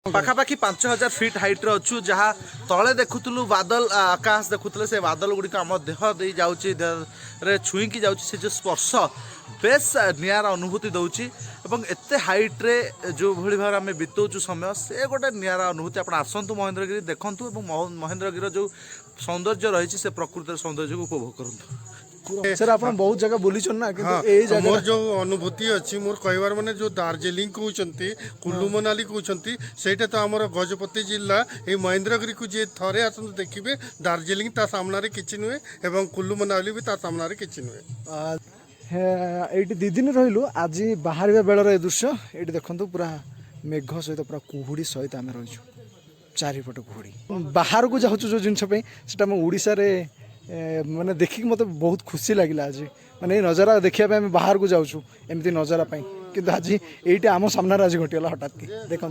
पाखापाखि 5000 feet height रे अच्छु जहाँ तले देखुलु बादल आकाश देखुले से बादल गुड़िक आम देह दे जाऊँगी देह छुईकी जाऊँगी से जो स्पर्श बेस निआर अनुभूति दौर एत हाइट रे जो भली भाव आम बिताऊँ समय से गोटे निआरा अनुभूति आप आसतु महेंद्रगिरी देखूँ और महेंद्रगिरी जो सौंदर्य रही से प्रकृतिर सौंदर्य को उपभोग करूँ सर आप बहुत जगह बोली ना कि मोर जो अनुभूति अच्छी मोर कहबार माने जो दार्जिलिंग कहते कुल्लू मनाली कहते सेटा तो आमर गजपति जिला ये महेंद्रगिरी को जी थरे आसतु देखिए दार्जिलिंग ता सामना किसी नुहे एवं कुल्लू मनाली भी ता सामना किसी नुहे ये 2 दिन रही आज बाहर बेलर दृश्य ये देखो पूरा मेघ सहित पूरा कुहुड़ी सहित आम रही चारिपट कुहुड़ी बाहर को जाऊँ जो जिनसा ओडिशा रे माने देखिक मत बहुत खुशी लगिला आज माने नजारा देखिया आम बाहर को जाऊँ एमती नजारा कि आज ये आम सामने आज घटीगला हठात देखो